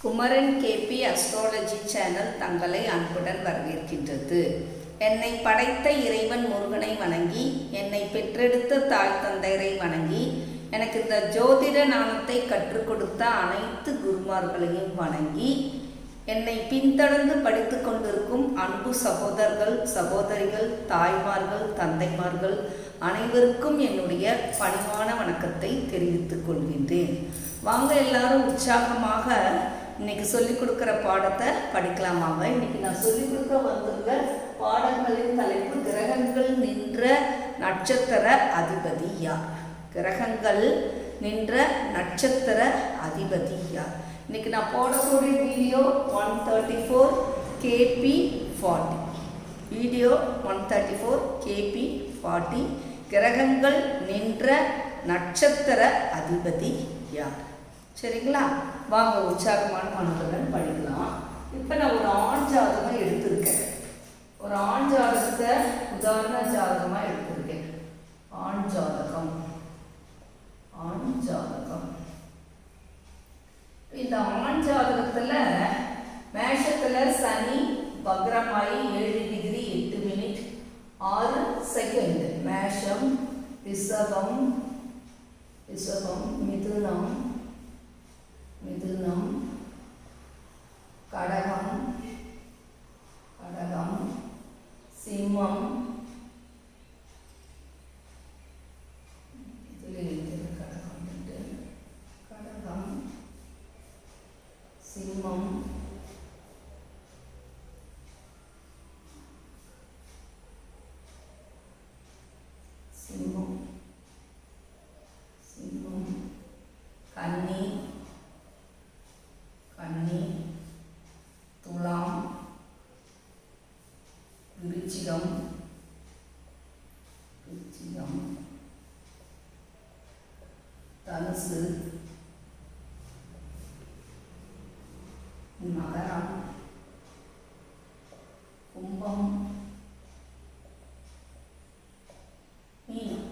Kumaran KP astrology channel தங்களை அன்புடன் வரவேற்கின்றது. என்னை படைத்த இறைவன் முருகனை வணங்கி, என்னை பெற்றெடுத்த தாய் தந்தையரை வணங்கி, எனக்கு இந்த ஜோதிட ஞானத்தை கற்றுக் கொடுத்த அனைத்து குருமார்களையும் வணங்கி, என்னை பின்தொடர்ந்து படித்து கொண்டிருக்கும் அன்பு சகோதரர்கள், சகோதரிகள், தாய்மார்கள், தந்தைமார்கள் அனைவருக்கும் என்னுடைய பணிவான வணக்கத்தை தெரிவித்துக் கொள்கின்றேன். வாங்க எல்லாரும் உற்சாகமாக இன்னைக்கு சொல்லிக் கொடுக்குற பாடத்தை படிக்கலாமாங்க. இன்னைக்கு நான் சொல்லிக் கொடுக்க வந்துள்ள பாடங்களின் தலைப்பு கிரகங்கள் நின்ற நட்சத்திர அதிபதி யார்? கிரகங்கள் நின்ற நட்சத்திர அதிபதி யார்? இன்னைக்கு நான் போடக்கூடிய வீடியோ 134 KP40. Video 134 KP40. கிரகங்கள் நின்ற நட்சத்திர அதிபதி யார்? சரிங்களா? வாங்க உற்சாகமான மனதுடன் படிக்கலாம். இப்போ நான் ஒரு ஆண் ஜாதகம் எடுத்திருக்கேன். ஒரு ஆண் ஜாதகத்தை உதாரண ஜாதகமாக எடுத்திருக்கேன். ஆண் ஜாதகம். இந்த ஆண் ஜாதகத்துல மேஷத்துல சனி வக்ரமாயி 7 டிகிரி 8 மினிட் 6 செகண்ட். மேஷம், ரிஷபம், மிதுனம், கடகம், சிம்மம், கன்னி, துலாம், விருச்சிகம், தனுசு, மகரம், கும்பம், மீனம்.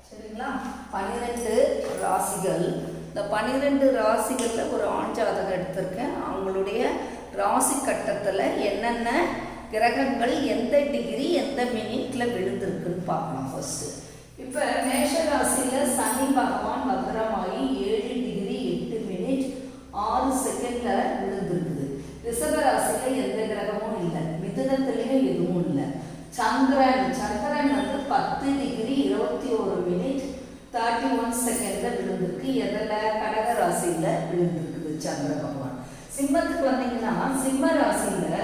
சரிங்களா? 12 ராசிகள். இந்த 12 ராசிகளில் ஒரு ஆண் ஜாதகம் எடுத்திருக்கேன். அவங்களுடைய ராசி கட்டத்தில் என்னென்ன கிரகங்கள் எந்த டிகிரி எந்த மினிட்ல விழுந்திருக்குன்னு பார்க்கலாம். ஃபர்ஸ்ட் இப்போ மேஷ ராசியில் சனி பகவான் வக்ரமாயி 7 டிகிரி 8 மினிட் 6 செகண்ட்ல விழுந்திருக்குது. ரிஷப ராசியில் எந்த கிரகமும் இல்லை, மிதுனத்திலையும் எதுவும் இல்லை. சந்திரன் வந்து 10 டிகிரி 21 மினிட் 31 செகண்ட்ல விழுந்திருக்கு. எதில்? கடக ராசியில விழுந்திருக்குது சந்திர பகவான். சிம்மத்துக்கு வந்தீங்கன்னா சிம்ம ராசியில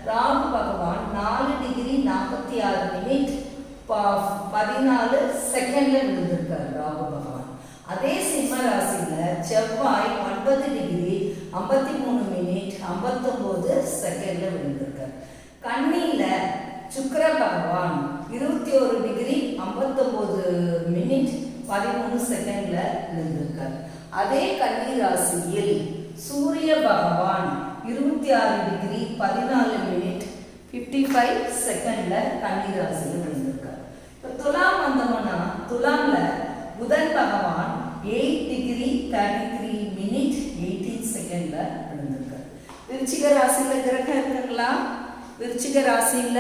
ராகு பகவான் 4 டிகிரி 46 மினிட் 14 செகண்ட்ல விழுந்திருக்காரு ராகு பகவான். அதே சிம்ம ராசியில செவ்வாய் 9 டிகிரி 53 மினிட் 59 செகண்ட்ல விழுந்திருக்காரு. கன்னியில சுக்கிர பகவான் 21 டிகிரி 59 மினிட் 13 செகண்ட்ல விழுந்திருக்கார். அதே கன்னி ராசியில் சூரிய பகவான் 26 டிகிரி 14 மினிட் 55 செகண்ட்ல கன்னி ராசியில் விழுந்திருக்கார். இப்போ துலாம் வந்தோம்னா துலாம்ல புதன் பகவான் 8 டிகிரி 33 மினிட் 18 செகண்ட்ல விழுந்திருக்கார். விருச்சிக ராசியில கிரகம் இருக்குங்களா? விருச்சிக ராசியில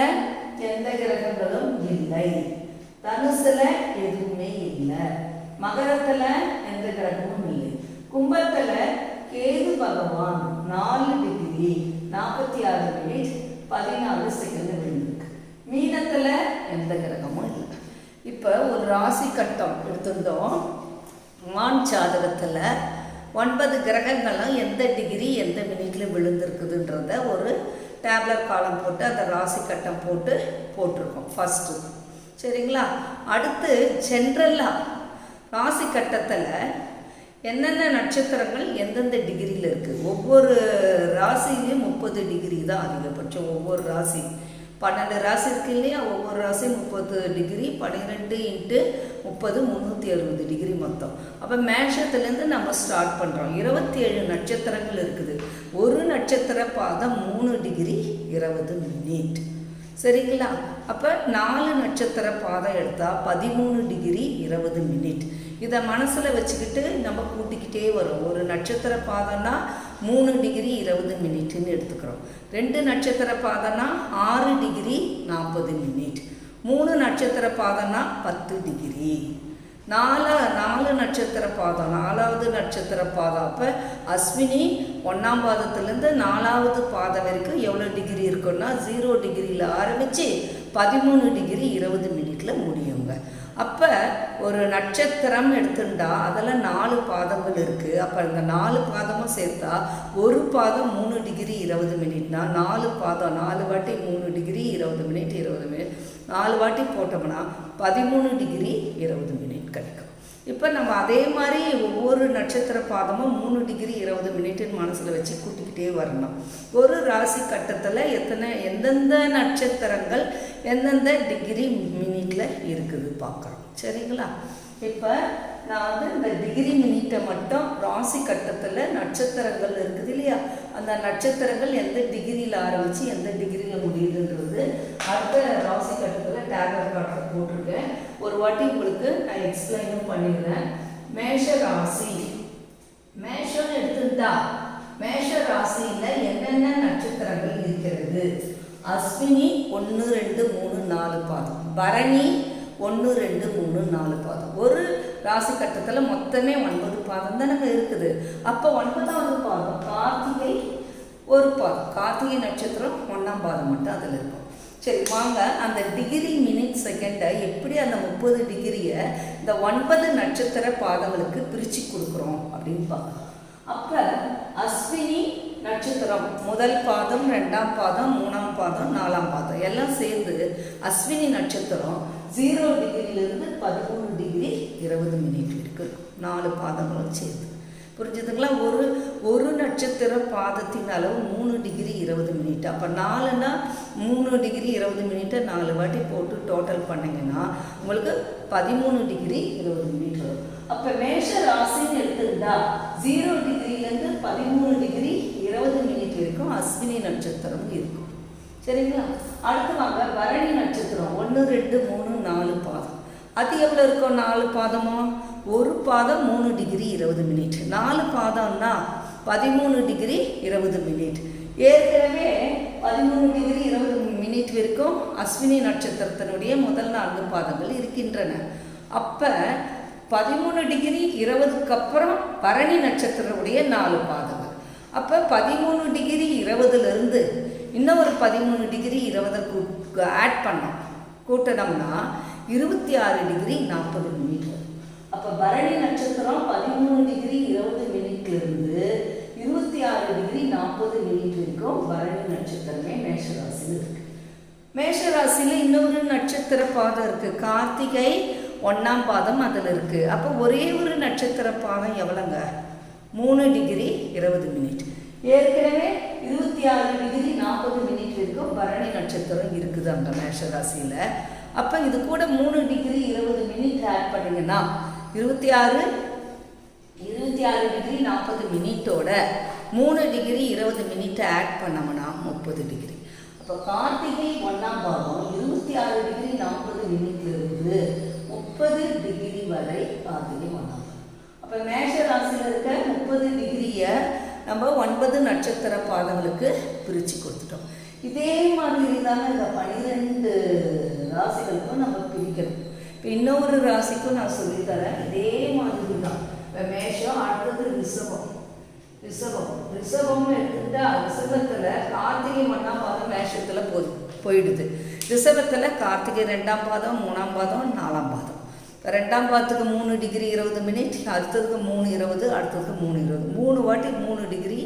எந்த கிரகங்களும் இல்லை. தனுசுல எதுவுமே இல்லை. மகரத்துல எந்த கிரகமும் இல்லை. கும்பத்துல கேது பகவான் 4 டிகிரி 46 மினிட் 14 செகண்ட் விழுந்திருக்கு. மீனத்துல எந்த கிரகமும் இல்லை. இப்போ ஒரு ராசி கட்டம் எடுத்திருந்தோம். ஆண் ஜாதகத்துல 9 கிரகங்களும் எந்த டிகிரி எந்த மினிட்ல விழுந்திருக்குதுன்றத ஒரு டேப்லெட் காலம் போட்டு அந்த ராசி கட்டம் போட்டிருக்கோம் ஃபஸ்ட்டு. சரிங்களா? அடுத்து ஜென்ரலாக ராசி கட்டத்தில் என்னென்ன நட்சத்திரங்கள் எந்தெந்த டிகிரியில் இருக்குது. ஒவ்வொரு ராசிலையும் 30 டிகிரி தான் அதிகபட்சம். ஒவ்வொரு ராசி 12 ராசி இருக்கு இல்லையா? ஒவ்வொரு ராசி 30 டிகிரி. 12 × 30 360 டிகிரி மொத்தம். அப்போ மேஷத்துலேருந்து நம்ம ஸ்டார்ட் பண்ணுறோம். 27 நட்சத்திரங்கள் இருக்குது. ஒரு நட்சத்திர பாதம் 3 டிகிரி 20 மினிட். சரிங்களா? அப்போ 4 நட்சத்திர பாதம் எடுத்தால் 13 டிகிரி 20 மினிட். இதை மனசில் வச்சுக்கிட்டு நம்ம கூட்டிக்கிட்டே வரோம். ஒரு நட்சத்திர பாதம்னா 3 டிகிரி 20 மினிட்னு எடுத்துக்கிறோம். 2 நட்சத்திர பாதம்னா 6 டிகிரி 40 மினிட். 3 நட்சத்திர பாதம்னா 10 டிகிரி. 4 நட்சத்திர பாதம், 4வது நட்சத்திர பாதம். அப்போ அஸ்வினி 1ஆம் பாதத்துலேருந்து 4வது பாதம் வரைக்கும் எவ்வளோ டிகிரி இருக்குன்னா 0 டிகிரியில் ஆரம்பித்து 13 டிகிரி 20 மினிட்டில் முடியுங்க. அப்போ ஒரு நட்சத்திரம் எடுத்துட்டா அதில் 4 பாதங்கள் இருக்குது. அப்போ இந்த 4 பாதமும் சேர்த்தா ஒரு பாதம் 3 டிகிரி 20 மினிட்னா 4 பாதம் 4 வாட்டி 3 டிகிரி 20 மினிட் 20 மினிட் 4 வாட்டி போட்டோம்னா 13 டிகிரி 20 மினிட் கிடைக்கும். இப்போ நம்ம அதே மாதிரி ஒவ்வொரு நட்சத்திர பாதமும் 3 டிகிரி 20 மினிட்டுன்னு மனசில் வச்சு கூட்டிக்கிட்டே வரணும். ஒரு ராசி கட்டத்தில் எந்தெந்த நட்சத்திரங்கள் எந்தெந்த டிகிரி மினிட்டில் இருக்குது பார்க்குறோம். சரிங்களா? இப்போ நான் இந்த டிகிரி மினிட்டை மட்டும் ராசி கட்டத்தில் நட்சத்திரங்கள் இருக்குது இல்லையா, அந்த நட்சத்திரங்கள் எந்த டிகிரியில் ஆரம்பித்து எந்த டிகிரியில் முடியுதுன்றது அடுத்த ராசி கட்டத்தில் டேப்லெட் கார்டில் போட்டிருக்கேன். ஒரு வாட்டி உங்களுக்கு நான் எக்ஸ்பிளைனும் பண்ணிடுறேன். மேஷ ராசி, மேஷம் எடுத்துட்டா மேஷ ராசியில் என்னென்ன நட்சத்திரங்கள் இருக்கிறது? அஸ்வினி 1 2 3 4 பாதம், பரணி 1 2 3 4 பாதம். ஒரு ராசி கட்டத்தில் மொத்தமே 9 பாதம் தானே இருக்குது. அப்போ 9வது பாதம் கார்த்திகை ஒரு பாதம், கார்த்திகை நட்சத்திரம் 1ஆம் பாதம் மட்டும் அதில் இருக்கும். சரி வாங்க அந்த டிகிரி மினிட் செகண்டை எப்படி அந்த 30 டிகிரியை இந்த 9 நட்சத்திர பாதங்களுக்கு பிரித்து கொடுக்குறோம் அப்படின்னு பார்க்கலாம். அப்போ அஸ்வினி நட்சத்திரம் முதல் பாதம் 2ஆம் பாதம் 3ஆம் பாதம் 4ஆம் பாதம் எல்லாம் சேர்ந்து அஸ்வினி நட்சத்திரம் 0 டிகிரியிலிருந்து 13 டிகிரி 20 மினிட் இருக்குது. 4 பாதங்களும் சேர்ந்து புரிஞ்சுதுங்களா? ஒரு நட்சத்திர பாதத்தின் அளவு 3 டிகிரி 20 மினிட். அப்போ 4னா 3 டிகிரி 20 மினிட்டை 4 வாட்டி போட்டு டோட்டல் பண்ணிங்கன்னா உங்களுக்கு 13 டிகிரி 20 மினிட் வரும். அப்போ மேஷ ராசின்னு எடுத்துக்கிட்டா 0 டிகிரியிலேருந்து 13 டிகிரி 20 மினிட் வரைக்கும் அஸ்வினி நட்சத்திரம் இருக்கும். சரிங்களா? அடுத்து வாங்க பரணி நட்சத்திரம் 1 2 3 4 பாதம். அது எவ்வளோ இருக்கும்? 4 பாதமும் ஒரு பாதம் 3 டிகிரி 20 மினிட். 4 பாதம்னா 13 degree 20 minute. ஏற்கனவே 13 டிகிரி 20 மினிட் வரைக்கும் அஸ்வினி நட்சத்திரத்தினுடைய முதல் 4 பாதங்கள் இருக்கின்றன. அப்போ 13 டிகிரி 20க்கு அப்புறம் பரணி நட்சத்திரத்துடைய 4 பாதங்கள். அப்போ 13 டிகிரி 20லேருந்து இன்னும் ஒரு 13 டிகிரி 20 ஆட் பண்ணோம், கூட்டணும்னா 26 டிகிரி 40 மினிட். அப்போ பரணி நட்சத்திரம் 13 டிகிரி 20 மினிட்லேருந்து 26 டிகிரி 40 மினிட் வரைக்கும் பரணி நட்சத்திரமே மேஷராசியில் இருக்குது. மேஷராசியில் இன்னொரு நட்சத்திர பாதம் இருக்குது, கார்த்திகை 1ஆம் பாதம் அதில் இருக்குது. அப்போ ஒரே ஒரு நட்சத்திர பாதம் எவ்வளோங்க? 3 டிகிரி 20 மினிட். ஏற்கனவே 26 டிகிரி 40 மினிட் வரைக்கும் பரணி நட்சத்திரம் இருக்குது அங்கே மேஷராசியில். அப்போ இது கூட 3 டிகிரி 20 மினிட் ஆட் பண்ணிங்கன்னா 26 டிகிரி 40 மினிட்டோட 3 டிகிரி 20 மினிட்டை ஆட் பண்ணோம்னா 30 டிகிரி. அப்போ கார்த்திகை 1ஆம் பாதம் 26 டிகிரி 40 மினிட்லேருந்து 30 டிகிரி வரை கார்த்திகை 1ஆம் பாதம். அப்போ மேஷ ராசியில் இருக்க 30 டிகிரியை நம்ம 9 நட்சத்திர பாதங்களுக்கு பிரித்து கொடுத்துட்டோம். இதே மாதிரி தானே இந்த 12 ராசிகளுக்கும் நம்ம பிரிக்கணும். இப்போ இன்னொரு ராசிக்கும் நான் சொல்லித்தரேன். இதே மாதிரி தான். இப்போ மேஷம், அடுத்தது ரிஷபம். ரிஷபம் எடுத்துக்கிட்டா ரிஷபத்தில் கார்த்திகை 1ஆம் பாதம் மேஷத்தில் போயிடுது. ரிஷபத்தில் கார்த்திகை 2ஆம் பாதம் 3ஆம் பாதம் 4ஆம் பாதம். 2ஆம் பாதத்துக்கு 3 டிகிரி 20 மினிட், அடுத்ததுக்கு 3 20, அடுத்ததுக்கு 3 20. 3 வாட்டி 3 டிகிரி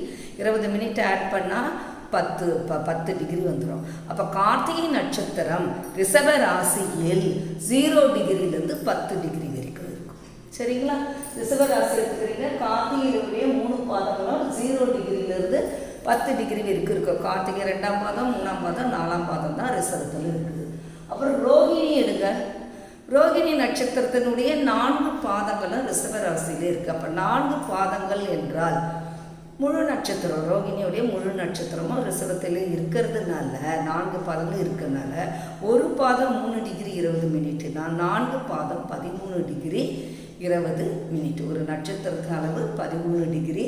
20 மினிட் ஆட் பண்ணால் 10 டிகிரி வந்துடும். அப்போ கார்த்திகை நட்சத்திரம் ரிஷப ராசியில் 0 டிகிரியிலேருந்து 10 டிகிரி வரைக்கும் இருக்கும். சரிங்களா? ரிஷப ராசி எடுத்துக்கிறீங்க, கார்த்திகையினுடைய 3 பாதங்களும் 0 டிகிரியிலேருந்து 10 டிகிரி வரைக்கும் இருக்கும். கார்த்திகை 2ஆம் பாதம் 3ஆம் பாதம் 4ஆம் பாதம் தான் ரிஷபத்தில் இருக்குது. அப்புறம் ரோகிணி எடுங்க. ரோகிணி நட்சத்திரத்தினுடைய 4 பாதங்களும் ரிஷப ராசியிலே இருக்குது. அப்போ 4 பாதங்கள் என்றால் முழு நட்சத்திரம், ரோகிணியுடைய முழு நட்சத்திரமும் ரிஷபத்தில் இருக்கிறதுனால 4 பாதங்கள் இருக்கிறதுனால ஒரு பாதம் 3 டிகிரி 20 மினிட்னா 4 பாதம் 13 டிகிரி 20 மினிட். ஒரு நட்சத்திரத்தின் அளவு 13 டிகிரி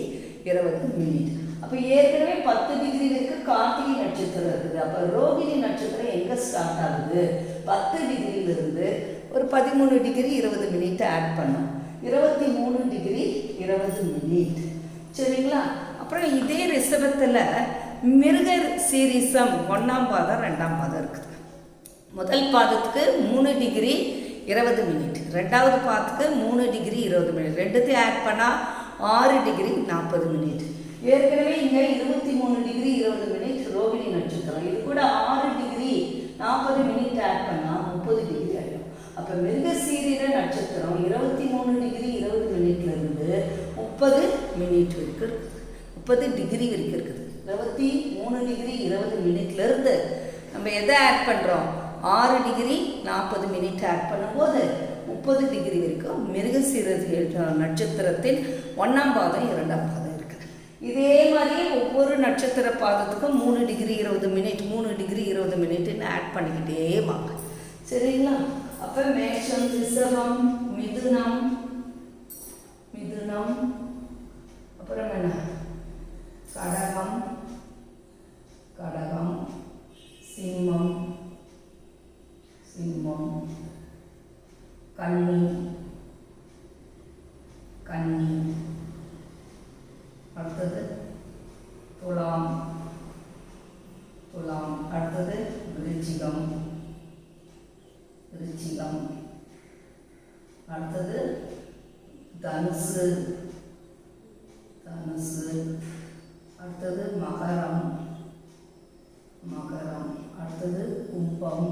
20 மினிட். அப்போ ஏற்கனவே 10 டிகிரி இருக்கு கார்த்திகை நட்சத்திரம் இருக்குது. அப்போ ரோகிணி நட்சத்திரம் எங்கே ஸ்டார்ட் ஆகுது? 10 டிகிரியிலிருந்து ஒரு 13 டிகிரி 20 மினிட் ஆட் பண்ணும். 23 டிகிரி 20 மினிட். சரிங்களா? அப்புறம் இதே ரிஷபத்தில் மிருக சீரிசம் 1ஆம் பாதம் 2ஆம் பாதம் இருக்குது. முதல் பாதத்துக்கு 3 டிகிரி 20 மினிட், ரெண்டாவது பாதத்துக்கு 3 டிகிரி 20 மினிட், ரெண்டுத்தையும் ஆட் பண்ணால் 6 டிகிரி 40 மினிட். ஏற்கனவே இங்கே 23 டிகிரி 20 மினிட் ரோகிணி நட்சத்திரம், இது கூட 6 டிகிரி 40 மினிட் ஆட் பண்ணால் 30 டிகிரி ஆகிடும். அப்போ மிருகசீரிட நட்சத்திரம் 23 டிகிரி 20 மினிட்லேருந்து 30 மினிட் வரைக்கும் இருக்குது, 30 டிகிரி வரைக்கும் இருக்குது. 23 டிகிரி 20 மினிட்லேருந்து நம்ம எதை ஆட் பண்ணுறோம்? 6 டிகிரி 40 மினிட் ஆட் பண்ணும்போது 30 டிகிரி வரைக்கும் மிருகசீரிட நட்சத்திரத்தின் 1ஆம் பாதம் 2ஆம் பாதம் இருக்குது. இதே மாதிரியே ஒவ்வொரு நட்சத்திர பாதத்துக்கும் 3 டிகிரி 20 மினிட் 3 டிகிரி 20 மினிட்னு ஆட் பண்ணிக்கிட்டே வாங்க. சரிங்களா? அப்போ மேஷம், ரிஷபம், மிதுனம், அப்புறம் என்ன? கடகம், சிம்மம், கன்னி, அடுத்தது துலாம், அடுத்தது விருச்சிகம், அடுத்தது தனுசு, அடுத்தது மகரம், அடுத்தது கும்பம்,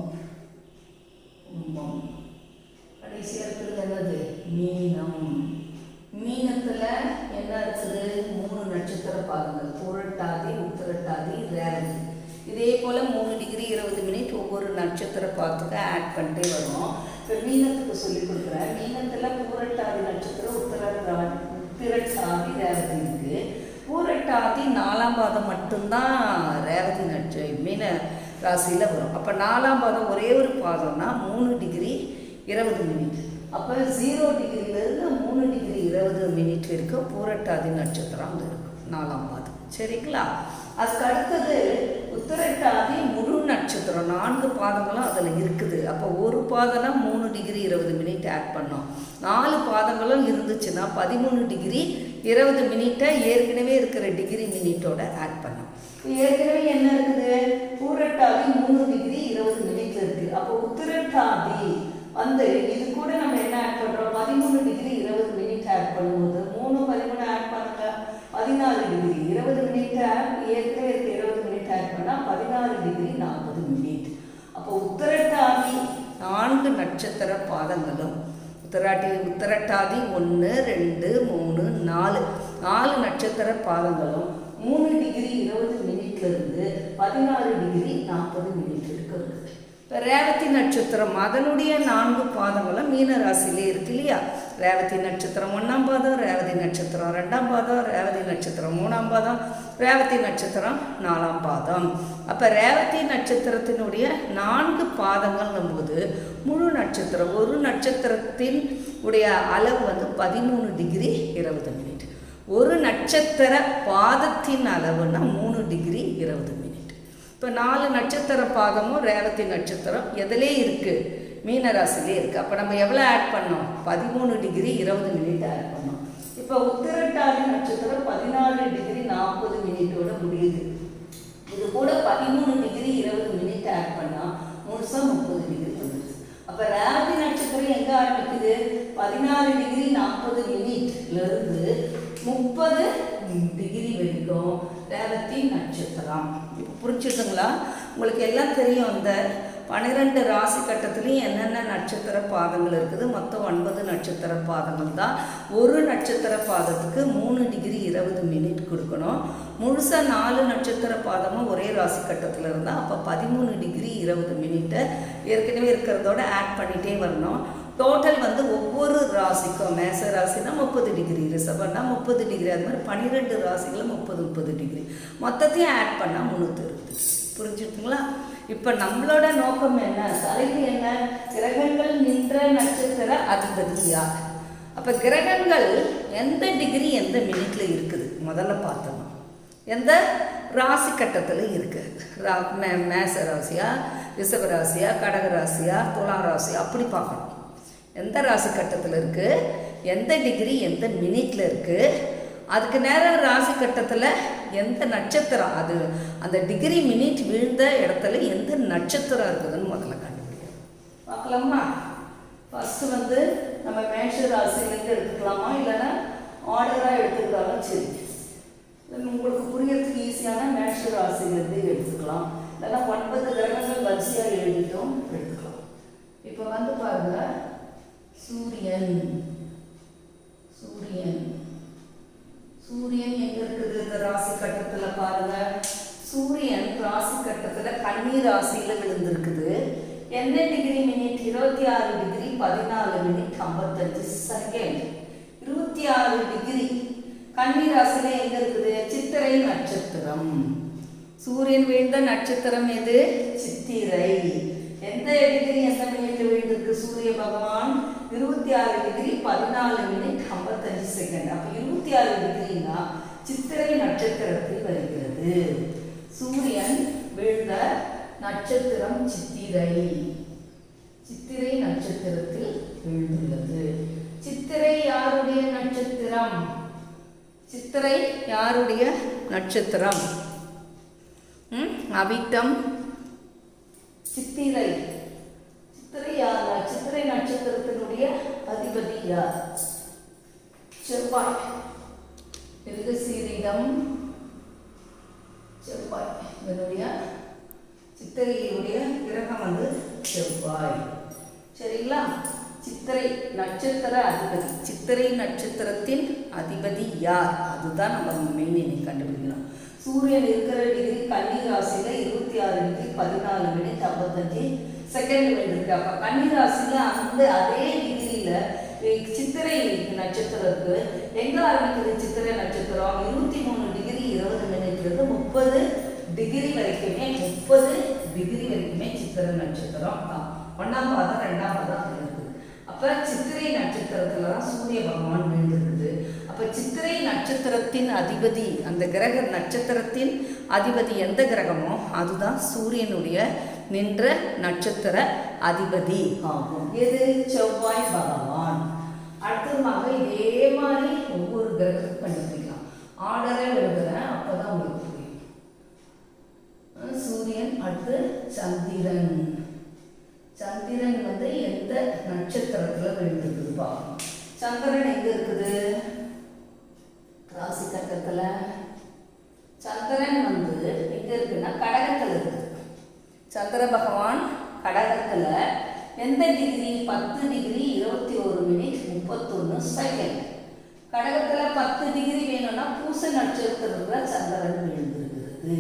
கடைசி இடத்துல என்னது? மீனத்தில் என்ன இருக்குது? 3 நட்சத்திர பாதங்கள், புரட்டாதி, உத்திரட்டாதி, ரேவதி. இதே போல் 3 டிகிரி 20 மினிட் ஒவ்வொரு நட்சத்திர பாதத்துக்கு ஆட் பண்ணிட்டே வரும். இப்போ மீனத்துக்கு சொல்லிக் கொடுக்குறேன். மீனத்தில் புரட்டாதி நட்சத்திரம், உத்திரட்டாதி, ரேவதி இருக்குது. பூரட்டாதி 4ஆம் பாதம் மட்டும்தான் ரேவதி மீன ராசியில் வரும். அப்போ 4ஆம் பாதம் ஒரே ஒரு பாதம்னா 3 டிகிரி 20 மினிட். அப்போ 0 டிகிரியிலேருந்து 3 டிகிரி 20 மினிட் வரைக்கும் பூரட்டாதி நட்சத்திரம் இருக்கும் 4ஆம் பாதம். சரிங்களா? அதுக்கு அடுத்தது உத்திரட்டாதி முழு நட்சத்திரம், 4 பாதங்களும் அதில் இருக்குது. அப்போ ஒரு பாதம்னா 3 டிகிரி 20 மினிட் ஆட் பண்ணோம். 4 பாதங்களும் இருந்துச்சுன்னா 13 டிகிரி 20 மினிட்டை ஏற்கனவே இருக்கிற டிகிரி மினிட்டோட ஆட் பண்ணோம். ஏற்கனவே என்ன இருக்குது? பூரட்டாதி 3 டிகிரி 20 மினிட்ல இருக்குது. அப்போ உத்திரட்டாதி இது கூட நம்ம என்ன ஆட் பண்ணுறோம்? 13 டிகிரி 20 மினிட் ஆட் பண்ணும்போது 3 13 ஆட் பண்ணுங்க 14 டிகிரி 20 மினிட் ஏற்கனவே இருக்க 20 மினிட் ஆட் பண்ணால் 14 டிகிரி 40 மினிட். அப்போ உத்திரட்டாதி 4 நட்சத்திர பாதங்களும் உத்திரட்டாதி 1 2 3 4 நட்சத்திர பாதங்களும் 3 டிகிரி 20 மினிட்லேருந்து 16 டிகிரி 40 மினிட் இருக்குது. இப்போ ரேவதி நட்சத்திரம் அதனுடைய 4 பாதங்களும் மீன ராசியிலே இருக்கு இல்லையா? ரேவதி நட்சத்திரம் 1ஆம் பாதம், ரேவதி நட்சத்திரம் 2ஆம் பாதம், ரேவதி நட்சத்திரம் 3ஆம் பாதம், ரேவதி நட்சத்திரம் 4ஆம் பாதம். அப்போ ரேவதி நட்சத்திரத்தினுடைய 4 பாதங்கள்னும் போது முழு நட்சத்திரம் ஒரு நட்சத்திரத்தின் உடைய அளவு 13 டிகிரி 20 மினிட். ஒரு நட்சத்திர பாதத்தின் அளவுன்னா 3 டிகிரி 20 மினிட். இப்போ 4 நட்சத்திர பாதமும் ரேவதி நட்சத்திரம் எதிலே இருக்குது? மீனராசிலே இருக்குது. அப்போ நம்ம எவ்வளோ ஆட் பண்ணோம்? 13 டிகிரி 20 மினிட் ஆட் பண்ணோம். இப்போ உத்திரட்டாதி நட்சத்திரம் 14 டிகிரி 40 மினிட்டோட முடியுது. இது கூட 13 டிகிரி 20 மினிட் ஆட் பண்ணால் முழுசாக 30 டிகிரி வந்துடுது. அப்போ ரேவதி நட்சத்திரம் எங்கே ஆரம்பிக்குது? 14 டிகிரி 40 மினிட்லேருந்து 30 டிகிரி வரைக்கும் ரேவதி நட்சத்திரம். இப்போ புரிஞ்சுதுங்களா? உங்களுக்கு எல்லாம் தெரியும். இந்த 12 ராசி கட்டத்துலேயும் என்னென்ன நட்சத்திர பாதங்கள் இருக்குது? மொத்தம் 9 நட்சத்திர பாதங்கள் தான். ஒரு நட்சத்திர பாதத்துக்கு 3 டிகிரி 20 மினிட் கொடுக்கணும். முழுசாக 4 நட்சத்திர பாதமும் ஒரே ராசி கட்டத்தில் இருந்தால் அப்போ 13 டிகிரி 20 மினிட்டை ஏற்கனவே இருக்கிறதோட ஆட் பண்ணிகிட்டே வரணும். டோட்டல் ஒவ்வொரு ராசிக்கும் மேச ராசினா 30 டிகிரி, ரிஷபம்னா 30 டிகிரி, அது மாதிரி 12 ராசிகளும் 30 டிகிரி, மொத்தத்தையும் ஆட் பண்ணால் 360. புரிஞ்சுட்டுங்களா? இப்போ நம்மளோட நோக்கம் என்ன? தலைப்பு என்ன? கிரகங்கள் நின்ற நட்சத்திர அதிபதி யார்? அப்போ கிரகங்கள் எந்த டிகிரி எந்த மினிட்ல இருக்குது முதல்ல பார்த்தோம். எந்த ராசி கட்டத்தில் இருக்குது, மேச ராசியா, ரிஷப ராசியா, கடக ராசியா, துலாம் ராசியா, அப்படி பார்க்கணும். எந்த ராசி கட்டத்தில் இருக்குது, எந்த டிகிரி எந்த மினிட்ல இருக்குது, அதுக்கு நேரம் ராசி கட்டத்தில் எந்த நட்சத்திரம், அது அந்த டிகிரி மினிட் விழுந்த இடத்துல எந்த நட்சத்திரம் இருக்குதுன்னு முதல்ல கண்டுபிடிக்கணும். பார்க்கலாமா? ஃபஸ்ட்டு நம்ம மேஷ ராசிலேருந்து எடுத்துக்கலாமா, இல்லைன்னா ஆர்டராக எடுத்துக்கிட்டாலும் சரி. உங்களுக்கு புரியறதுக்கு ஈஸியான மேஷ ராசிலேருந்து எடுத்துக்கலாம், இல்லைன்னா 9 கிரகங்கள் வரிசையாக எழுதிட்டோம் எடுத்துக்கலாம். இப்போ பாருங்க, சூரியன் எங்க இருக்குது இந்த ராசி கட்டத்துல? பாருங்க, சூரியன் ராசி கட்டத்துல கன்னி ராசியில விழுந்திருக்குது. என்ன degree minute? 26 degree 14 minute 55 second. 26 degree கன்னி ராசியில எங்க இருக்குது? சித்திரை நட்சத்திரம். சூரியன் விழுந்த நட்சத்திரம் எது? சித்திரை. எந்த டிகிரி எந்த மினிட்ல விழுந்திருக்கு சூரிய பகவான்? 26 டிகிரி 14 மினிட் 55 செகண்ட். அப்ப 26 டிகிரினா சித்திரை நட்சத்திரத்தில் வருகிறது. சூரியன் விழுந்த நட்சத்திரம் சித்திரை நட்சத்திரத்தில் விழுந்துள்ளது. சித்திரை யாருடைய நட்சத்திரம்? சித்திரை யாருடைய நட்சத்திரம்? அவிட்டம், சித்திரை. சித்திரை நட்சத்திரத்தினுடைய அதிபதி யார்? செவ்வாய். மிருகசீரிடம் செவ்வாய். இதனுடைய சித்திரையுடைய கிரகம் செவ்வாய். சரிங்களா? சித்திரை நட்சத்திர அதிபதி, சித்திரை நட்சத்திரத்தின் அதிபதி யார்? அதுதான் நம்ம மெயின் கண்டுபிடிக்கணும். சூரியன் இருக்கிற டிகிரி கன்னி ராசியில 26 டிகிரி 14 மினிட் 55 செகண்ட் இருக்கு. அப்ப கன்னி ராசியில அதே டிகிரியில சித்திரை நட்சத்திரம் இருக்கு. எங்க ஆரம்பிக்குது சித்திரை நட்சத்திரம்? 23 டிகிரி 20 மினிட்ல இருந்து 30 டிகிரி வரைக்குமே சித்திரை நட்சத்திரம். 1ஆம் பாதம் 2ஆம் பாதம் இருக்குது. அப்ப சித்திரை நட்சத்திரத்துல தான் சூரிய பகவான் விழுந்திருக்குது. அப்ப சித்திரை நட்சத்திரத்தின் அதிபதி, அந்த கிரக நட்சத்திரத்தின் அதிபதி எந்த கிரகமோ அதுதான் சூரியனுடைய நின்ற நட்சத்திர அதிபதி ஆகும். எது? செவ்வாய் பகவான். அடுத்ததாக இதே மாதிரி ஒவ்வொரு கிரகத்துக்கும் கண்டுபிடிக்கலாம். ஆர்டரே எழுதுறேன், அப்பதான் உங்களுக்கு புரியும். சூரியன், அடுத்து சந்திரன். சந்திரன் எந்த நட்சத்திரத்துல விழுந்திருக்குது பார்க்கணும். சந்திரன் எங்க இருக்குது ராசி கட்டத்துல? சந்திரன் எங்க இருக்குன்னா கடகத்துல இருக்கு. சந்திர பகவான் கடகத்துல எந்த டிகிரி? 10 degree 21 minute 31 second. கடகத்துல 10 டிகிரி வேணும்னா பூச நட்சத்திரத்துல சந்திரன் விழுந்திருக்கிறது.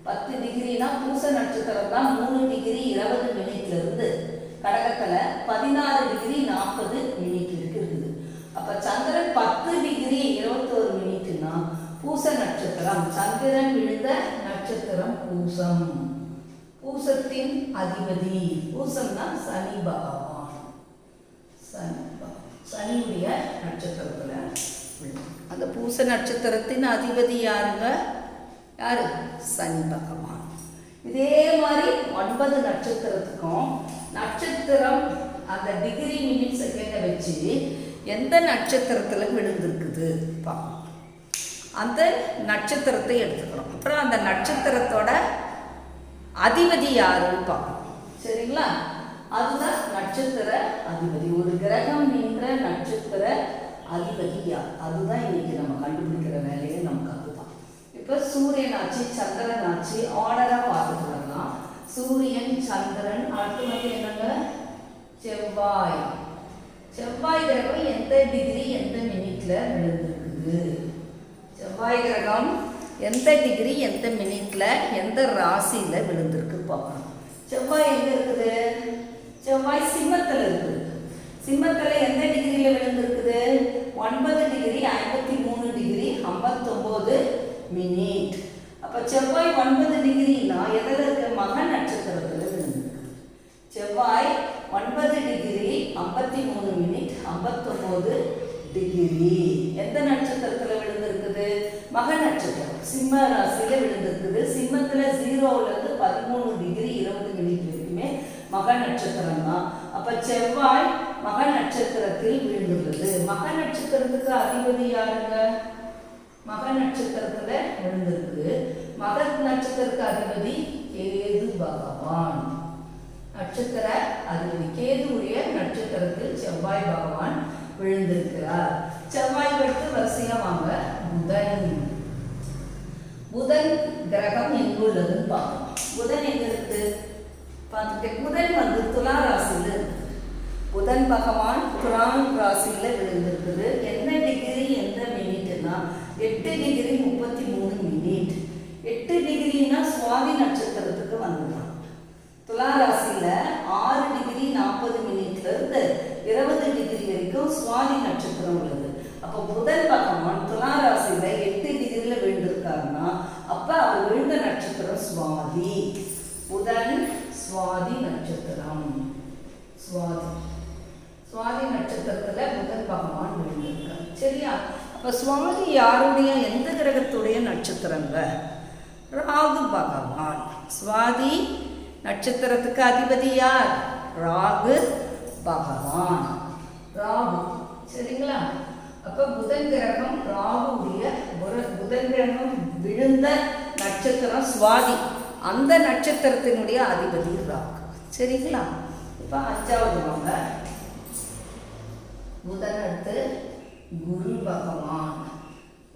10 டிகிரினா பூச நட்சத்திரம் தான் 3 டிகிரி 20 மினிட்ல இருந்து கடகத்துல 16 டிகிரி 40 மினிட் இருக்குது. அப்ப சந்திரன் 10 டிகிரி 21 மினிட்னா பூச நட்சத்திரம். சந்திரன் விழுந்த நட்சத்திரம் பூசம். பூசத்தின் அதிபதி, பூசம்னா சனி பகவான். சனியுடைய நட்சத்திரத்துல அந்த பூச நட்சத்திரத்தின் அதிபதி யாருங்க? யாரு? சனி பகவான். இதே மாதிரி 9 நட்சத்திரத்துக்கும் நட்சத்திரம் அந்த டிகிரி மினிட் செகண்டை வச்சு எந்த நட்சத்திரத்துல விழுந்திருக்குது பார்க்கணும். அந்த நட்சத்திரத்தை எடுத்துக்கிறோம். அப்புறம் அந்த நட்சத்திரத்தோட அதிபதி யாருன்னு பார்க்கணும். சரிங்களா? அதுதான் நட்சத்திர அதிபதி. ஒரு கிரகம் என்ற நட்சத்திர அதிபதி யார்? அதுதான் இன்னைக்கு நம்ம கண்டுபிடிக்கிற வேலையை நமக்கு அதுதான். இப்போ சூரியன் ஆச்சு, சந்திரன் ஆச்சு, ஆர்டரா பார்த்துட்டு வரலாம். சூரியன், சந்திரன், அடுத்து என்னங்க? செவ்வாய். செவ்வாய் கிரகம் எந்த டிகிரி எந்த மினிட்ல விழுந்திருக்குது? செவ்வாய் கிரகம் எந்த டிகிரி எந்த மினிட்ல எந்த ராசியில விழுந்திருக்கு பார்க்கணும். செவ்வாய் எங்க இருக்குது? செவ்வாய் சிம்மத்துல இருக்குது. சிம்மத்துல எந்த டிகிரியில விழுந்திருக்குது? 9 டிகிரி 53 டிகிரி 59 மினிட். அப்ப செவ்வாய் 9 டிகிரினா எதில் இருக்க? மக நட்சத்திரத்துல விழுந்திருக்கு. செவ்வாய் 9 டிகிரி 53 மினிட் 59 டிகிரி. எந்த நட்சத்திரத்தில் விழுந்திருக்குது? மக நட்சத்திரம் சிம்ம ராசியில் விழுந்திருக்குது. சிம்மத்தில் 0லேருந்து 13 டிகிரி 20 மினிட் வரைக்குமே மக நட்சத்திரம் தான். அப்போ செவ்வாய் மக நட்சத்திரத்தில் விழுந்துள்ளது. மக நட்சத்திரத்துக்கு அதிபதி யாருங்க? மக நட்சத்திரத்தில் விழுந்திருக்கு. மக நட்சத்திரத்துக்கு அதிபதி கேது பகவான். நட்சத்திர அதிபதி கேதுவுடைய நட்சத்திரத்தில் செவ்வாய் பகவான் விழுந்திருக்கிறார். செவ்வாய் அடுத்து வரிசையா வாங்க புதன். புதன் கிரகம் எங்குள்ளதுன்னு பார்க்கணும். புதன் எங்க இருக்கு பார்த்துட்டு, புதன் துலா ராசியில் இருக்கு. புதன் பகவான் துலா ராசியில் விழுந்திருக்குது. என்ன டிகிரி எந்த மினிட்னா 8 டிகிரி 33 மினிட். 8 டிகிரினா சுவாதி நட்சத்திரத்துக்கு வந்துடலாம். துலா ராசியில் 6 டிகிரி 40 மினிட்ல இருந்து 20 டிகிரி வரைக்கும் சுவாதி நட்சத்திரம் உள்ளது. அப்போ புதன் பகவான் துலா ராசியில் 8 டிகிரியில் விழுந்திருக்காருன்னா அப்போ அவர் விழுந்த நட்சத்திரம் சுவாதி. புதன் சுவாதி நட்சத்திரம். சுவாதி நட்சத்திரத்தில் புதன் பகவான் விழுந்திருக்கார். சரியா? அப்போ சுவாதி யாருடைய எந்த கிரகத்துடைய நட்சத்திரங்க? ராகு பகவான். சுவாதி நட்சத்திரத்துக்கு அதிபதி யார்? ராகு பகவான். ராகு. சரிங்களா? அப்போ புதன் கிரகம் ராகுடைய புதன் கிரகம் விழுந்த நட்சத்திரம் சுவாதி. அந்த நட்சத்திரத்தினுடைய அதிபதி ராகு. சரிங்களா? இப்போ 5வது வாங்க. புதன் அடுத்து குரு பகவான்.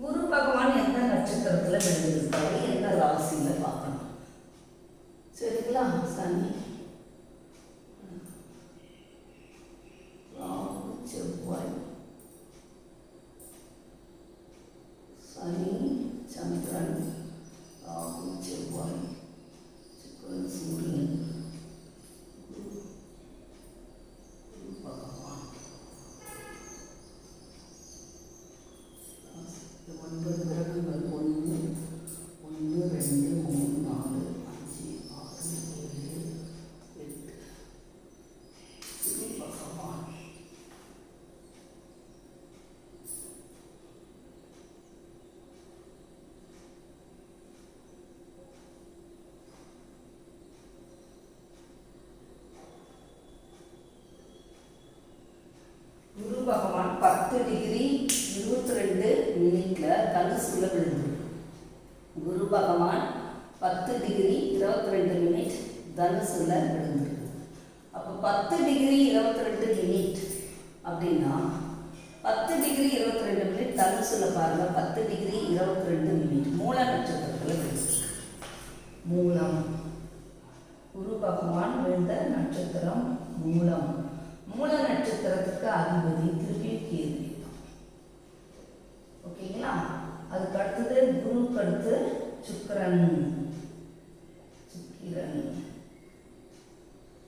குரு பகவான் எந்த நட்சத்திரத்தில் விழுந்திருக்காரு? எந்த ராசியில் பார்க்கணும். சரிங்களா? சனி, ராகு, செவ்வாய், சனி, சந்திரன், ராகு, செவ்வாய், சுக்கிரன், சூரியன், குரு பகவான். 9 கிரகங்கள். 1 2 3 4 5 6 7 8. குரு பகவான். குரு பகவான் 10 டிகிரி 22 மினிட்ல தனுசுல விழுந்து. குரு பகவான் 10 டிகிரி 22 மினிட் தனுசுல விழுந்திருக்கு. அப்போ 10 டிகிரி 22 மினிட் அப்படின்னா 10 டிகிரி 22 மினிட் தனுசுல பாருங்க. 10 டிகிரி 22 மினிட் மூல நட்சத்திரத்தில் விழுந்திருக்கு. மூலம். குரு பகவான் விழுந்த நட்சத்திரம் மூலம். மூல நட்சத்திரத்துக்கு அதிபதி திருப்பி கேது. ஓகேங்களா? அதுக்கு அடுத்தது குருவுக்கு அடுத்து சுக்கிரன்.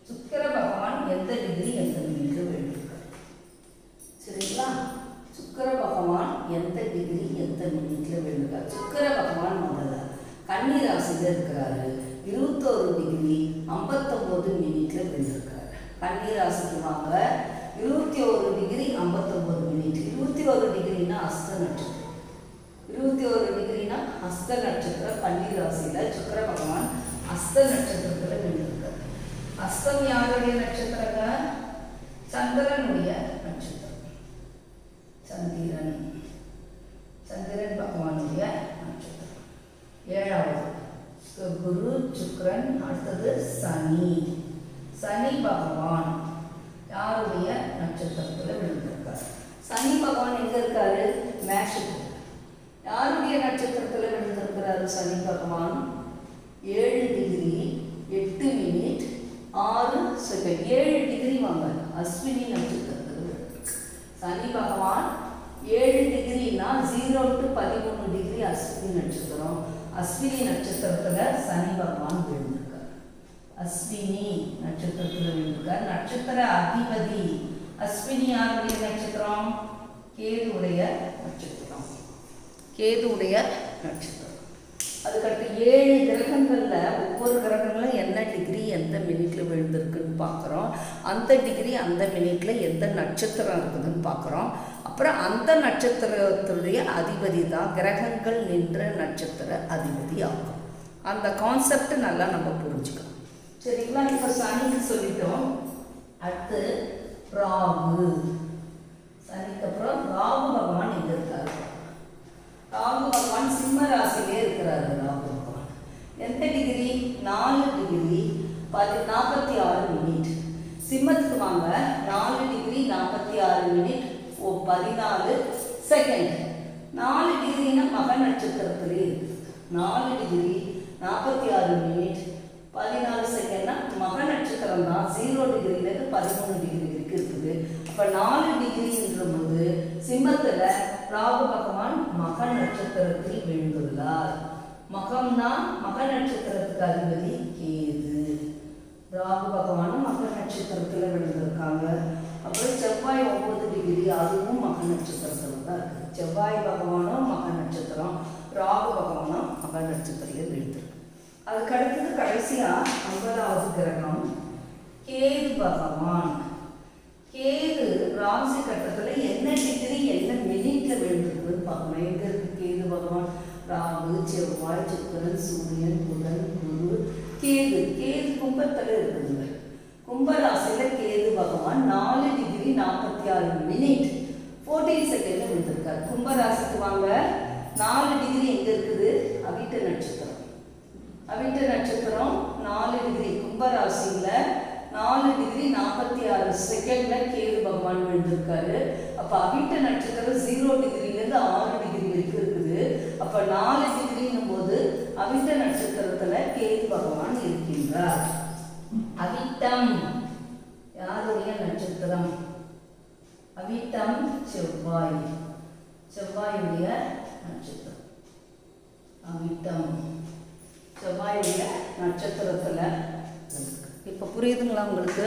சுக்கிர பகவான் எந்த டிகிரி எந்த மினிட்ல விழுந்திருக்காரு? சரிங்களா? சுக்கிர பகவான் எந்த டிகிரி எந்த மினிட்ல விழுந்திருக்காரு? சுக்கிர பகவான் முதல்ல கன்னி ராசியில் இருக்கிறாரு. 21 டிகிரி 59 மினிட்ல விழுந்திருக்காரு. கன்னி ராசிக்கு வாங்க. 21 டிகிரி 59 மினிட். 21 டிகிரினா அஸ்த நட்சத்திரம். 21 டிகிரினா அஸ்த நட்சத்திரம். கன்னி ராசியில் சுக்கிர பகவான் அஸ்த நட்சத்திரத்தில் விழுந்திருக்காரு. அஸ்தம் யாருடைய நட்சத்திரங்க? சந்திரனுடைய நட்சத்திரம். சந்திரன் பகவானுடைய நட்சத்திரம். 7வது குரு சுக்கிரன். அடுத்தது சனி பகவான் யாருடைய நட்சத்திரத்தில் விழுந்திருக்காரு? சனி பகவான் எங்க இருக்காரு? மேஷத்தில். யாருடைய நட்சத்திரத்தில் விழுந்திருக்கிறாரு சனி பகவான்? 7 டிகிரி 8 மினிட் 6 செகண்ட். 7 டிகிரி வாங்க. அஸ்வினி நட்சத்திரத்தில் விழுந்திருக்கு. சனி பகவான் 7 டிகிரினா 0 to 13 டிகிரி அஸ்வினி நட்சத்திரம். அஸ்வினி நட்சத்திரத்தில் சனி பகவான் விழுந்திருக்கார். அஸ்வினி நட்சத்திரத்தில் விழுந்திருக்கார். நட்சத்திர அதிபதி அஸ்வினி யாருடைய நட்சத்திரம்? கேதுவுடைய நட்சத்திரம். அதுக்கடுத்து 7 கிரகங்களில் ஒவ்வொரு கிரகங்களும் என்ன டிகிரி எந்த மினிட்ல விழுந்திருக்குன்னு பார்க்குறோம். அந்த டிகிரி அந்த மினிட்ல எந்த நட்சத்திரம் இருக்குதுன்னு பார்க்குறோம். அப்புறம் அந்த நட்சத்திரத்துடைய அதிபதி தான் கிரகங்கள் நின்ற நட்சத்திர அதிபதி ஆகும். அந்த கான்செப்ட் நல்லா நம்ம புரிஞ்சுக்கணும். சரிங்களா? இப்போ சனிக்கு சொல்லிட்டோம். அடுத்து ராகு. சனிக்கு அப்புறம் ராகு பகவான் எங்க இருக்காரு? ராகு பகவான் சிம்ம ராசியிலே இருக்கிறாரு. ராகு பகவான் எந்த டிகிரி? 4 degree 46 minute. சிம்மத்துக்கு வாங்க. 4 டிகிரி 46 மினிட் 14 செகண்ட். 4 டிகிரினா மக நட்சத்திரத்திலே இருக்கு. 4 டிகிரி 46 மினிட் 14 செகண்ட்னா மக நட்சத்திரம் தான். 0 டிகிரிலேருந்து 13 டிகிரி வரைக்கும் இருக்குது. அப்போ 4 டிகிரின்ற போது சிம்மத்தில் ராகு பகவான் மக நட்சத்திரத்தில் விழுந்துள்ளார். மகம்னா மக நட்சத்திரத்துக்கு அதிபதி கேது. ராகு பகவானும் மக நட்சத்திரத்தில் விழுந்திருக்காங்க. அப்புறம் செவ்வாய் 9 டிகிரி, அதுவும் மக நட்சத்திரத்தில் தான் இருக்குது. செவ்வாய் பகவானும் மக நட்சத்திரம், ராகு பகவானும் மக நட்சத்திரத்தில் விழுந்திருக்கு. அதுக்கு அடுத்தது கடைசியாக 50வது கிரகம் கேது பகவான். கேது ராசி கட்டத்தில் என்ன டிகிரி என்ன மினிட்ல விழுந்திருக்குன்னு பார்க்கணும். எங்க இருக்கு கேது பகவான்? ராகு, செவ்வாய், சுக்கிரன், சூரியன், புதன், குரு, கேது. கேது கும்பத்தில் இருக்குதுங்க. கும்பராசியில் கேது பகவான் 4 டிகிரி 46 மினிட் 14 செகண்ட்ல விழுந்திருக்காரு. கும்பராசிக்கு வாங்க. 4 டிகிரி எங்க இருக்குது? அவிட்ட நட்சத்திரம். அவிட்ட நட்சத்திரம் 4 டிகிரி கும்பராசியில 4 டிகிரி 46 செகண்ட்ல கேது பகவான் விழுந்திருக்காரு. அப்ப அவிட்ட நட்சத்திரம் 0 டிகிரிலேருந்து 6 டிகிரி வரைக்கும் இருக்குது. அப்ப 4 டிகிரின்னும் போது அவிட்ட நட்சத்திரத்துல கேது பகவான் இருக்கின்றார். அவிட்டம் யாருடைய நட்சத்திரம்? அவிட்டம் செவ்வாய். செவ்வாயுடைய நட்சத்திரம். அவிட்டம் செவ்வாயுடைய நட்சத்திரத்துல. இப்போ புரியுதுங்களா உங்களுக்கு?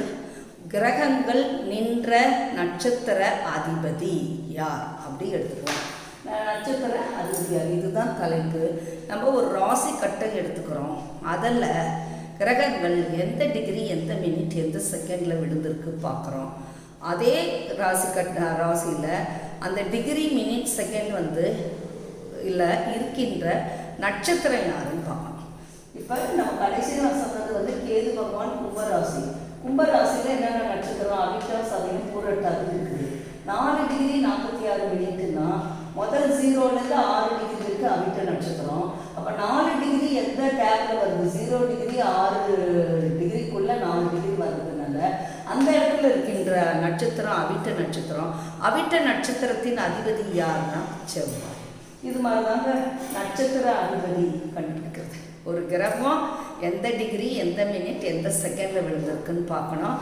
கிரகங்கள் நின்ற நட்சத்திர அதிபதி யார் அப்படி எடுத்துக்குவோம். நட்சத்திர அதிபதி யார்? இதுதான் தலைப்பு. நம்ம ஒரு ராசி கட்டம் எடுத்துக்கிறோம். அதில் கிரகங்கள் எந்த டிகிரி எந்த மினிட் எந்த செகண்டில் விழுந்திருக்கு பார்க்குறோம். அதே ராசியில் அந்த டிகிரி மினிட் செகண்ட் வந்து இல்லை இருக்கின்ற நட்சத்திரம் யாருன்னு பார்க்கணும். இப்போ நம்ம கடைசியில் நான் சொன்னது வந்து கேது பகவான் கும்பராசி. கும்பராசியில் என்னென்ன நட்சத்திரம்? அவிட்டம், சதயம், பூரட்டாதி இருக்குது. 4 டிகிரி 46 மினிட்னா முதல் 0லேருந்து 6 டிகிரி இருக்குது அவிட்ட நட்சத்திரம். அப்போ 4 டிகிரி எந்த கேப்பில் வருது? 0 டிகிரி 6 டிகிரிக்குள்ள 4 டிகிரி வர்றதுனால அந்த இடத்துல இருக்கின்ற நட்சத்திரம் அவிட்ட நட்சத்திரம். அவிட்ட நட்சத்திரத்தின் அதிபதி யாருன்னா செவ்வாய். இது மாதிரி தாங்க நட்சத்திர அதிபதி கண்டுபிடிக்கிறது. ஒரு கிரகம் எந்த டிகிரி எந்த மினிட் எந்த செகண்டில் விழுந்திருக்குன்னு பார்க்கணும்.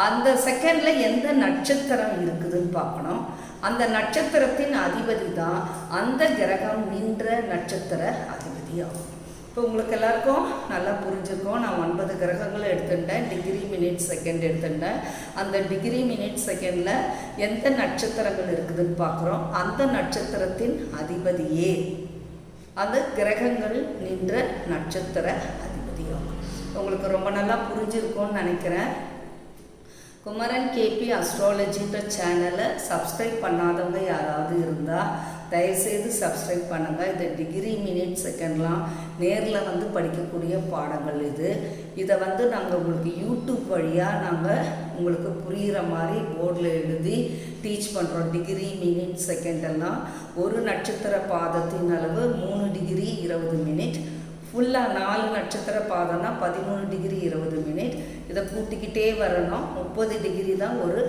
அந்த செகண்டில் எந்த நட்சத்திரம் இருக்குதுன்னு பார்க்கணும். அந்த நட்சத்திரத்தின் அதிபதி தான் அந்த கிரகம் நின்ற நட்சத்திர அதிபதி ஆகும். இப்போ உங்களுக்கு எல்லாருக்கும் நல்லா புரிஞ்சிருக்கும். நான் 9 கிரகங்களை எடுத்துட்டேன். டிகிரி மினிட் செகண்ட் எடுத்துட்டேன். அந்த டிகிரி மினிட் செகண்டில் எந்த நட்சத்திரங்கள் இருக்குதுன்னு பார்க்குறோம். அந்த நட்சத்திரத்தின் அதிபதியே அந்த கிரகங்கள் நின்ற நட்சத்திர அதிபதி ஆகும். உங்களுக்கு ரொம்ப நல்லா புரிஞ்சிருக்கும்னு நினைக்கிறேன். குமரன் கேபி அஸ்ட்ராலஜின்ற சேனலை சப்ஸ்கிரைப் பண்ணாதவங்க யாராவது இருந்தால் தயவுசெய்து சப்ஸ்கிரைப் பண்ணுங்கள். இது டிகிரி மினிட் செகண்ட்லாம் நேரில் வந்து படிக்கக்கூடிய பாடங்கள் இதை வந்து நாங்கள் உங்களுக்கு யூடியூப் வழியாக நாங்கள் உங்களுக்கு புரிகிற மாதிரி போர்டில் எழுதி டீச் பண்ணுறோம். டிகிரி மினிட் செகண்டெல்லாம் ஒரு நட்சத்திர பாதத்தின் அளவு 3 டிகிரி 20 மினிட். ஃபுல்லாக 4 நட்சத்திர பாதம்னா 13 டிகிரி 20 மினிட். இதை கூட்டிக்கிட்டே வரணும். 30 டிகிரி தான் ஒரு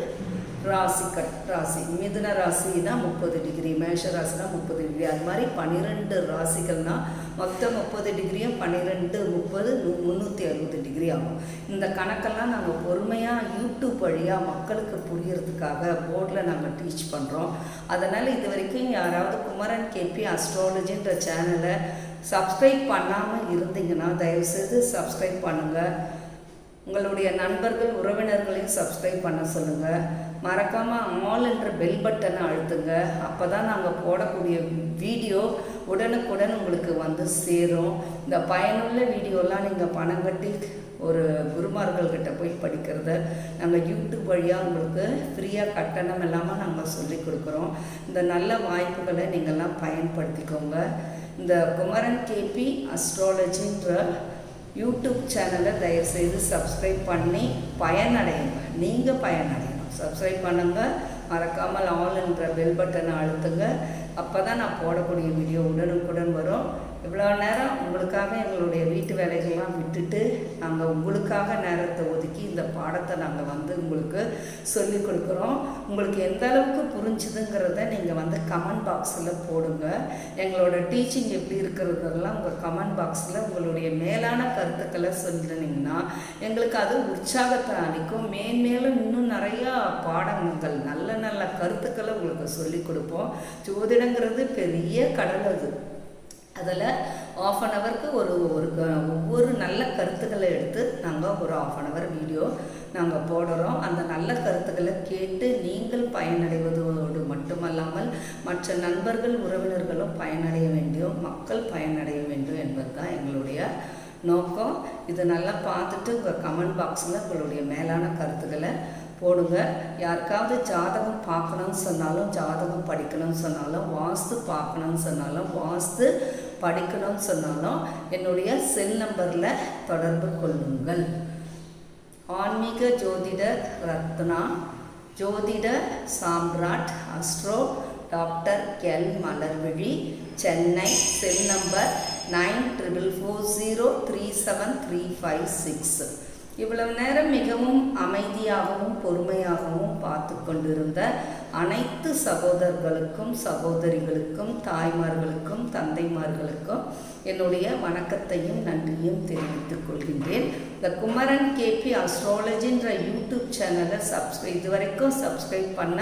ராசி. மிதுன ராசினா 30 டிகிரி, மேஷ ராசினா 30 டிகிரி. அது மாதிரி 12 ராசிகள்னால் மொத்தம் 30 டிகிரியும் 12 30 360 டிகிரி ஆகும். இந்த கணக்கெல்லாம் நாங்கள் பொறுமையாக யூடியூப் வழியாக மக்களுக்கு புரியறதுக்காக போர்டில் நாங்கள் டீச் பண்ணுறோம். அதனால் இது வரைக்கும் யாராவது குமரன் கேபி அஸ்ட்ராலஜின்ற சேனலை சப்ஸ்கிரைப் பண்ணாமல் இருந்தீங்கன்னா தயவுசெய்து சப்ஸ்கிரைப் பண்ணுங்கள். உங்களுடைய நண்பர்கள் உறவினர்களையும் சப்ஸ்கிரைப் பண்ண சொல்லுங்கள். மறக்காமல் ஆல் என்ற பெல் பட்டனை அழுத்துங்க. அப்போ தான் நாங்கள் போடக்கூடிய வீடியோ உடனுக்குடன் உங்களுக்கு வந்து சேரும். இந்த பயனுள்ள வீடியோலாம் நீங்கள் பணம் கட்டி ஒரு குருமார்கள்கிட்ட போய் படிக்கிறத நாங்கள் யூடியூப் வழியாக உங்களுக்கு ஃப்ரீயாக கட்டணம் இல்லாமல் நாங்கள் சொல்லி கொடுக்குறோம். இந்த நல்ல வாய்ப்புகளை நீங்கள்லாம் பயன்படுத்திக்கோங்க. இந்த குமரன் கேபி அஸ்ட்ராலஜின்ற யூடியூப் சேனலை தயவுசெய்து சப்ஸ்கிரைப் பண்ணி பயனடையுங்க. நீங்கள் பயனடையணும். சப்ஸ்கிரைப் பண்ணுங்கள். மறக்காமல் ஆல் என்ற பெல் பட்டனை அழுத்துங்க. அப்போ தான் நான் போடக்கூடிய வீடியோ உடனுக்குடன் வரும். இவ்வளோ நேரம் உங்களுக்காக எங்களுடைய வீட்டு வேலைகள்லாம் விட்டுட்டு நாங்கள் உங்களுக்காக நேரத்தை ஒதுக்கி இந்த பாடத்தை நாங்கள் வந்து உங்களுக்கு சொல்லி கொடுக்குறோம். உங்களுக்கு எந்த அளவுக்கு புரிஞ்சுதுங்கிறத நீங்கள் வந்து கமெண்ட் பாக்ஸில் போடுங்க. எங்களோட டீச்சிங் எப்படி இருக்கிறதெல்லாம் உங்கள் கமெண்ட் பாக்ஸில் உங்களுடைய மேலான கருத்துக்களை சொல்லினீங்கன்னா எங்களுக்கு அது உற்சாகத்தை அளிக்கும். மேன்மேலும் இன்னும் நிறையா பாடங்கள் நல்ல நல்ல கருத்துக்களை உங்களுக்கு சொல்லி கொடுப்போம். ஜோதிடங்கிறது பெரிய கடல். அதில் ½ ஹவருக்கு ஒவ்வொரு நல்ல கருத்துக்களை எடுத்து நாங்கள் ஒரு ½ ஹவர் வீடியோ நாங்கள் போடுறோம். அந்த நல்ல கருத்துக்களை கேட்டு நீங்கள் பயனடைவதோடு மட்டுமல்லாமல் மற்ற நண்பர்கள் உறவினர்களும் பயனடைய வேண்டும், மக்கள் பயனடைய வேண்டும் என்பது தான் எங்களுடைய நோக்கம். இது நல்லா பார்த்துட்டு உங்கள் கமெண்ட் பாக்ஸில் உங்களுடைய மேலான கருத்துக்களை போடுங்க. யாருக்காவது ஜாதகம் பார்க்கணும்னு சொன்னாலும், ஜாதகம் படிக்கணும்னு சொன்னாலும், வாஸ்து பார்க்கணும்னு சொன்னாலும், வாஸ்து படிக்கணும்னு சொன்னாலும் என்னுடைய செல் நம்பரில் தொடர்பு கொள்ளுங்கள். ஆன்மீக ஜோதிட ரத்னா, ஜோதிட சாம்ராட், astro doctor L Malarvizhi, Chennai. Cell number 9440373556. இவ்வளவு நேரம் மிகவும் அமைதியாகவும் பொறுமையாகவும் பார்த்து கொண்டிருந்த அனைத்து சகோதரர்களுக்கும் சகோதரிகளுக்கும் தாய்மார்களுக்கும் தந்தைமார்களுக்கும் என்னுடைய வணக்கத்தையும் நன்றியும் தெரிவித்துக் கொள்கின்றேன். இந்த குமரன் கேபி அஸ்ட்ராலஜின்ற யூடியூப் சேனலை இதுவரைக்கும் சப்ஸ்கிரைப் பண்ண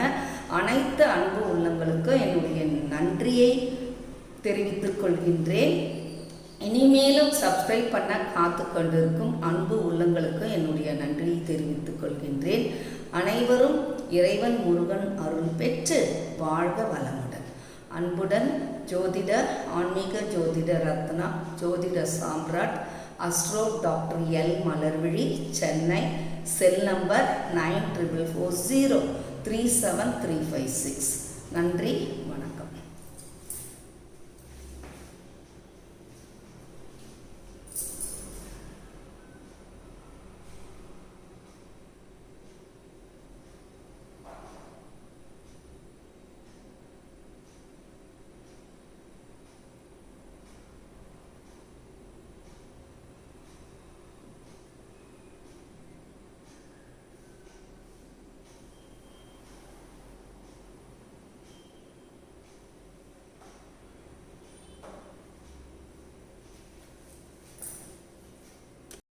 அனைத்து அன்பு உள்ளங்களுக்கும் என்னுடைய நன்றியை தெரிவித்துக் கொள்கின்றேன். இனிமேலும் சப்ஸ்கிரைப் பண்ண காத்து கொண்டிருக்கும் அன்பு உள்ளங்களுக்கு என்னுடைய நன்றியை தெரிவித்துக் கொள்கின்றேன். அனைவரும் இறைவன் முருகன் அருள் பெற்று வாழ்க வளமுடன். அன்புடன் ஜோதிட ஆன்மீக ஜோதிட ரத்னா, ஜோதிட சாம்ராட், astro doctor L Malarvizhi, Chennai. Cell number 9440373556. நன்றி.